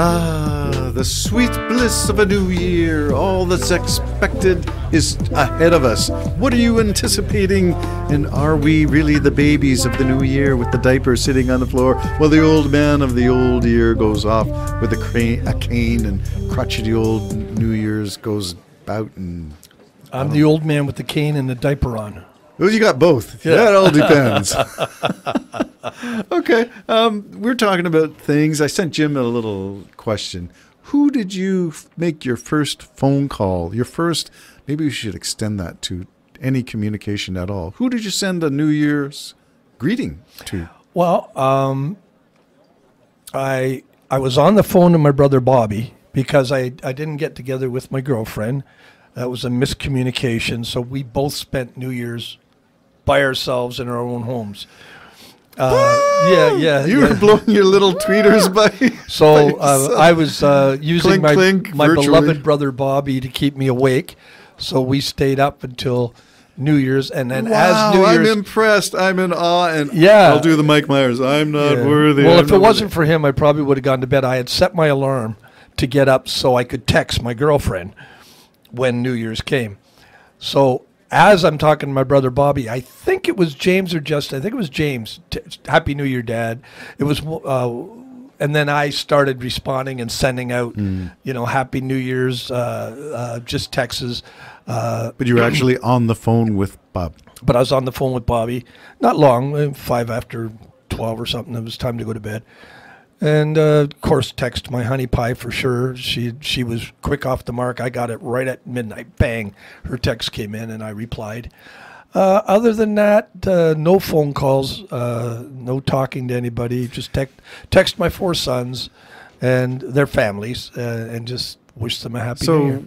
Ah, the sweet bliss of a new year. All that's expected is ahead of us. What are you anticipating? And are we really the babies of the new year with the diaper sitting on the floor while the old man of the old year goes off with a cane and crotchety old New Year's goes out and... I'm the old man with the cane and the diaper on. Well, you got both. Yeah. That all depends. Okay. We're talking about things. I sent Jim a little question. Who did you make your first phone call? Your first, maybe we should extend that to any communication at all. Who did you send a New Year's greeting to? Well, I was on the phone to my brother Bobby because I didn't get together with my girlfriend. That was a miscommunication. So we both spent New Year's by ourselves in our own homes. You were blowing your little tweeters by. So I was using my virtually. beloved brother Bobby to keep me awake. So we stayed up until New Year's, and then as New Year's, I'm impressed. I'm in awe, and I'll do the Mike Myers. I'm not worthy. Well, if it wasn't for him, I probably would have gone to bed. I had set my alarm to get up so I could text my girlfriend when New Year's came. So as I'm talking to my brother Bobby, I think it was James or Justin. I think it was James. Happy New Year, Dad. It was, and then I started responding and sending out, Happy New Year's, just texts. But you were actually on the phone with Bob. But I was on the phone with Bobby. Not long, 5 after 12 or something. It was time to go to bed. And, of course, text my honey pie for sure. She was quick off the mark. I got it right at midnight. Bang. Her text came in, and I replied. Other than that, no phone calls, no talking to anybody. Just text my 4 sons and their families and just wish them a happy New Year. So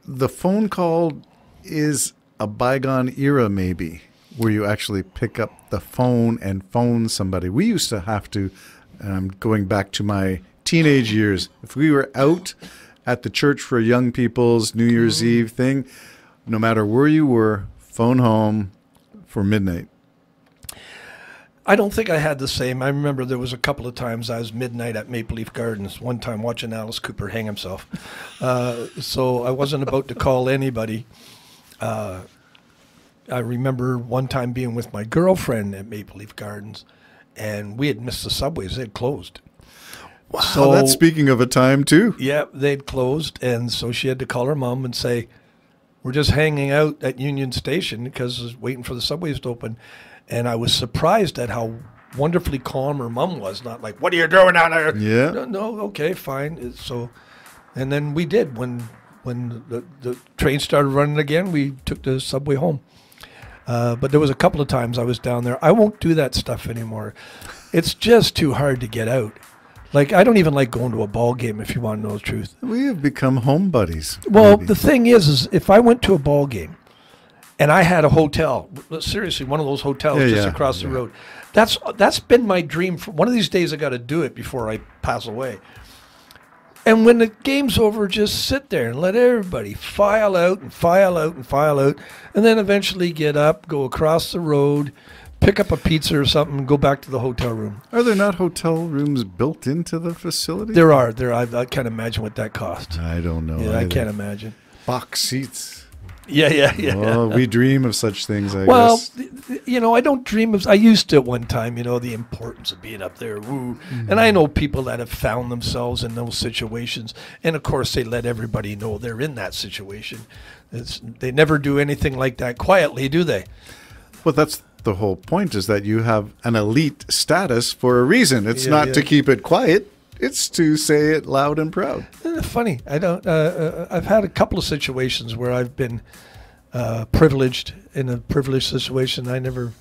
the phone call is a bygone era maybe where you actually pick up the phone and phone somebody. We used to have to... And I'm going back to my teenage years. If we were out at the church for young people's New Year's Eve thing, no matter where you were, phone home for midnight. I don't think I had the same. I remember there was a couple of times I was midnight at Maple Leaf Gardens, one time watching Alice Cooper hang himself. So I wasn't about to call anybody. I remember one time being with my girlfriend at Maple Leaf Gardens, and we had missed the subways. They'd closed. Wow, so, that's speaking of a time, too. Yeah, they'd closed, and so she had to call her mom and say, we're just hanging out at Union Station because I was waiting for the subways to open. And I was surprised at how wonderfully calm her mom was. Not like, what are you doing out there? Yeah. No, okay, fine. So, and then we did. When the train started running again, we took the subway home. But there was a couple of times I was down there. I won't do that stuff anymore. It's just too hard to get out. Like, I don't even like going to a ball game, if you want to know the truth. We have become home buddies. Well, maybe. The thing is if I went to a ball game and I had a hotel, seriously, one of those hotels just across the road, that's been my dream. One of these days I got to do it before I pass away. And when the game's over, just sit there and let everybody file out and file out and file out, and then eventually get up, go across the road, pick up a pizza or something, and go back to the hotel room. Are there not hotel rooms built into the facility? There are. I can't imagine what that costs. I don't know. Yeah, I can't imagine. Box seats. Yeah. Well, we dream of such things, I guess. Well, I don't dream of... I used to at one time, the importance of being up there. Woo. Mm-hmm. And I know people that have found themselves in those situations. And, of course, they let everybody know they're in that situation. They never do anything like that quietly, do they? Well, that's the whole point, is that you have an elite status for a reason. It's not to keep it quiet. It's to say it loud and proud. Funny. I don't. I've had a couple of situations where I've been privileged in a privileged situation.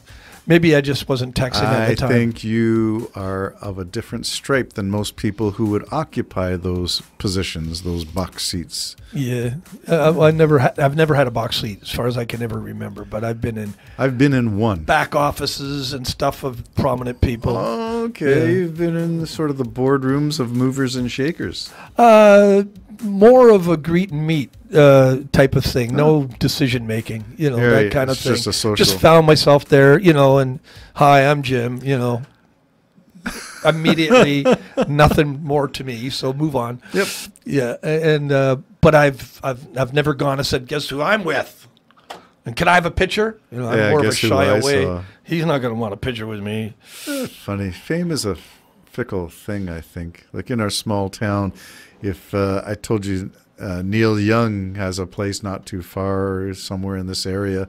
Maybe I just wasn't texting at the time. I think you are of a different stripe than most people who would occupy those positions, those box seats. Yeah, I've never had a box seat as far as I can ever remember. But I've been in one back offices and stuff of prominent people. Oh, okay, yeah. You've been in sort of the boardrooms of movers and shakers. More of a greet and meet type of thing. No decision making, that kind of thing. Just a social. Just found myself there, and hi, I'm Jim, immediately nothing more to me. So move on. Yep. Yeah, and but I've never gone and said, guess who I'm with, and can I have a picture? You know, I'm Yeah, more of a guess who shy I away. saw. He's not going to want a picture with me. Funny. Fame is a fickle thing, I think. Like in our small town, if I told you Neil Young has a place not too far, somewhere in this area,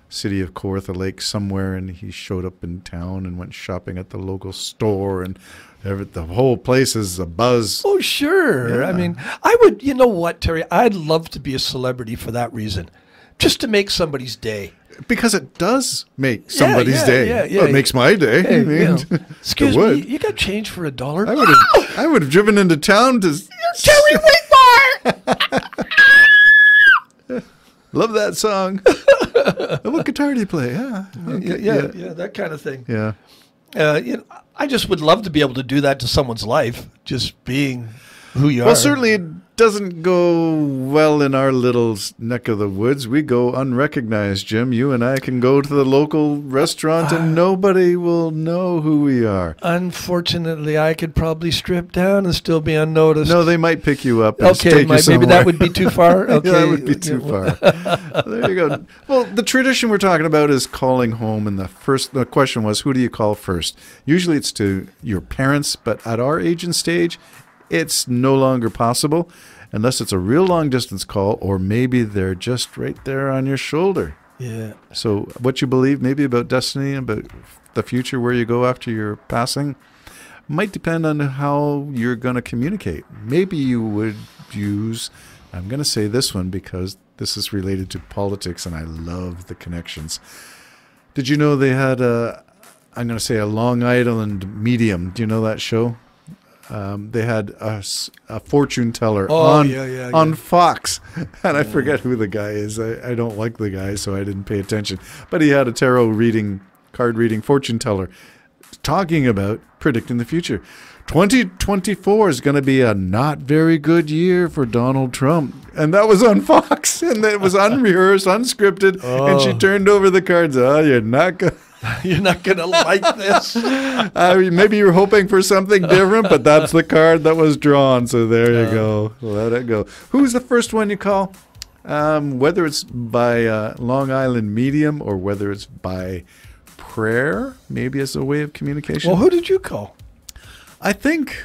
city of Kawartha Lake somewhere, and he showed up in town and went shopping at the local store, and the whole place is a buzz. Oh, sure. Yeah. I mean, I would, you know what, Terry? I'd love to be a celebrity for that reason, just to make somebody's day. Because it does make somebody's yeah, day. yeah. Well, it makes my day. Hey, I mean, you know, it excuse me, would. you got change for $1? I would have driven into town to Terry Whitmore! love that song. What guitar do you play? Yeah, okay, yeah, that kind of thing. yeah. You know, I just would love to be able to do that to someone's life, just being who you are. Well, certainly it doesn't go well in our little neck of the woods. We go unrecognized, Jim. You and I can go to the local restaurant and nobody will know who we are. Unfortunately, I could probably strip down and still be unnoticed. No, they might pick you up and Okay, take you maybe somewhere. that would be too far. Okay, Yeah, that would be too far. There you go. Well, the tradition we're talking about is calling home, and the question was, who do you call first? Usually it's to your parents, but at our age and stage, it's no longer possible unless it's a real long distance call, or maybe they're just right there on your shoulder. Yeah. So what you believe maybe about destiny, about the future, where you go after your passing, might depend on how you're going to communicate. Maybe you would use, I'm going to say this one because this is related to politics and I love the connections. Did you know they had I'm going to say a Long Island medium? Do you know that show? They had a fortune teller on Fox, and I forget who the guy is. I don't like the guy, so I didn't pay attention. But he had a tarot reading, card reading fortune teller talking about predicting the future. 2024 is going to be a not very good year for Donald Trump. And that was on Fox, and it was unrehearsed, unscripted, and she turned over the cards. Oh, you're not going to... You're not going to like this. Maybe you're hoping for something different, but that's the card that was drawn. So there you go. Let it go. Who's the first one you call? Whether it's by Long Island medium or whether it's by prayer, maybe as a way of communication. Well, who did you call? I think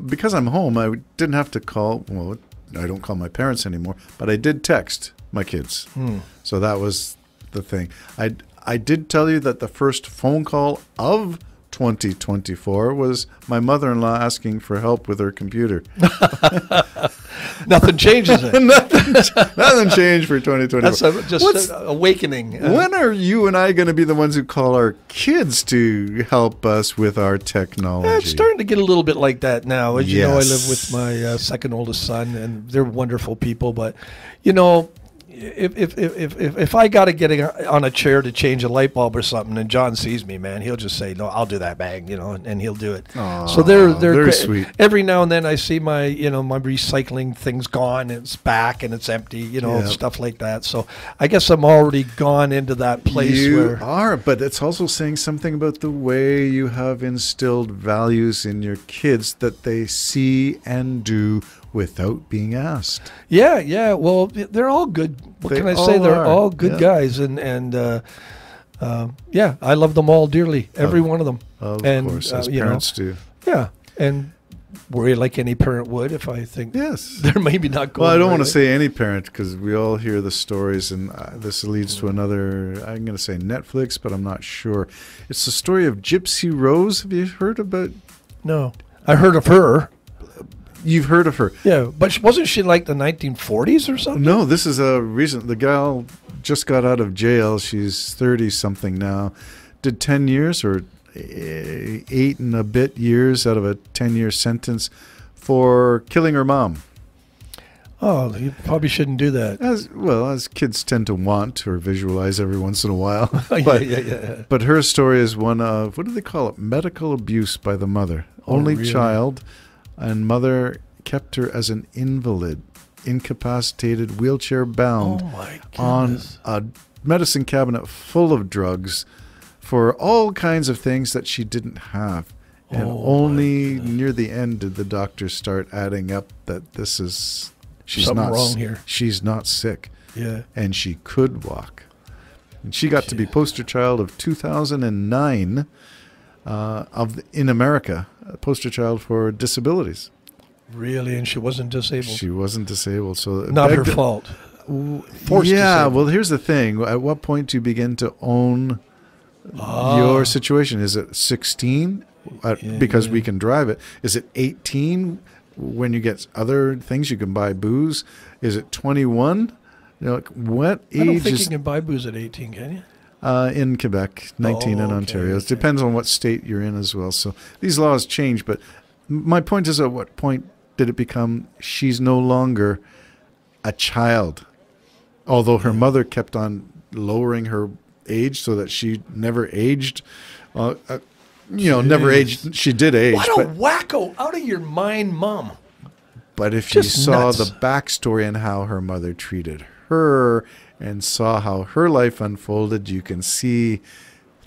because I'm home, I didn't have to call. Well, I don't call my parents anymore, but I did text my kids. So that was the thing. I did tell you that the first phone call of 2024 was my mother-in-law asking for help with her computer. Nothing changes it. Nothing changed for 2024. That's just awakening. When are you and I going to be the ones who call our kids to help us with our technology? It's starting to get a little bit like that now. As you know, I Yes. live with my second oldest son, and they're wonderful people. But, you know, if I got to get on a chair to change a light bulb or something, and John sees me, man, he'll just say, "No, I'll do that, bang," you know, and he'll do it. Aw, So they're very sweet. Every now and then I see my recycling thing's gone, and it's back, and it's empty, Yeah. stuff like that. So I guess I'm already gone into that place You where are, but it's also saying something about the way you have instilled values in your kids that they see and do without being asked. Yeah. Well, they're all good. What They can I say? all They're are, all good yeah. guys, and yeah, I love them all dearly, every one of them. Of And, course, as you know, parents do. Yeah, and worry like any parent would if I think Yes. they're maybe not going. Well, I don't want to right. say any parent because we all hear the stories, and this leads to another, I'm going to say Netflix, but I'm not sure. It's the story of Gypsy Rose. Have you heard about? No, I heard of her. You've heard of her. Yeah, but wasn't she like the 1940s or something? No, this is a recent. The gal just got out of jail. She's 30-something now. Did 10 years or 8 and a bit years out of a 10-year sentence for killing her mom. Oh, you probably shouldn't do that. As kids tend to want or visualize every once in a while. Yeah. But her story is one of, what do they call it? Medical abuse by the mother. Only really? child, and mother kept her as an invalid, incapacitated, wheelchair bound Oh my on goodness. a medicine cabinet full of drugs for all kinds of things that she didn't have. And Oh, only near the end did the doctor start adding up that she's Something not wrong here. She's not sick, Yeah. and she could walk. And she got to be poster child of 2009 in America, a poster child for disabilities. Really? And she wasn't disabled? She wasn't disabled, so it Not her begged- fault. Forced Yeah, disabled. well, here's the thing. At what point do you begin to own your situation? Is it 16? Because we can drive it. Is it 18 when you get other things? You can buy booze. Is it 21? You know, like, what age I don't think is you can buy booze at 18, can you? in Quebec, 19 in okay, Ontario? It okay. depends on what state you're in as well. So these laws change. But my point is, at what point did it become she's no longer a child? Although her mother kept on lowering her age so that she never aged. Never aged. She did age. What a wacko, out of your mind mom. But if Just you saw nuts. the backstory and how her mother treated her and saw how her life unfolded, you can see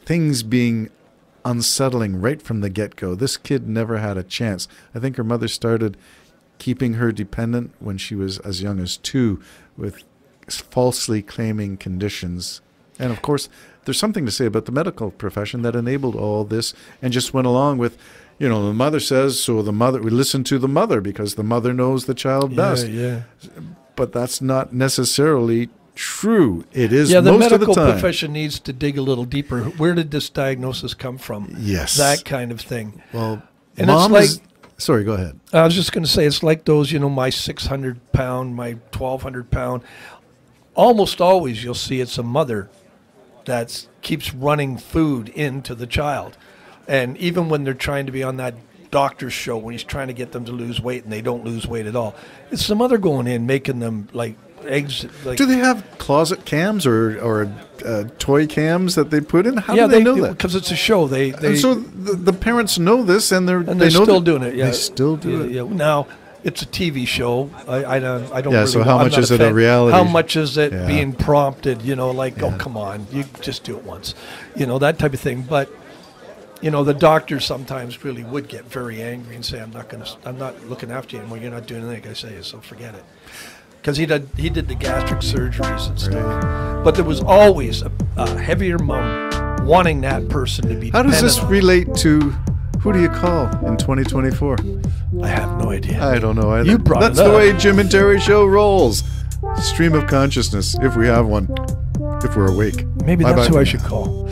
things being unsettling right from the get-go. This kid never had a chance. I think her mother started keeping her dependent when she was as young as 2 with falsely claiming conditions. And of course, there's something to say about the medical profession that enabled all this and just went along with, the mother says, so we listen to the mother because the mother knows the child best. Yeah. But that's not necessarily true. It is Yeah, the most of medical the time. profession needs to dig a little deeper. Where did this diagnosis come from? Yes. That kind of thing. Well, And mom it's is... Sorry, go ahead. I was just going to say, it's like those, my 600-pound, my 1,200-pound. Almost always you'll see it's a mother that keeps running food into the child. And even when they're trying to be on that doctor's show, when he's trying to get them to lose weight and they don't lose weight at all, it's the mother going in, making them like eggs. Like, Do they have closet cams or toy cams that they put in? How yeah, do they know that? Because it's a show. They And so the parents know this, and they're they know still that- doing it. Yeah, They still do it. Yeah. Now it's a TV show. I don't. Yeah, Really so how I'm much not is it a fan. reality? How much is it Yeah. being prompted? Oh, Yeah. come on, you just do it once. That type of thing. But the doctors sometimes really would get very angry and say, I'm not looking after you anymore. You're not doing anything I say, so forget it. Because he did the gastric surgeries and stuff. But there was always a heavier mom wanting that person to be. How does this dependent relate to who do you call in 2024? on. I have no idea. I don't know either. You brought That's it the up. way Jim and Terry show rolls. Stream of consciousness, if we have one, if we're awake. Maybe Bye-bye that's who for I now. should call.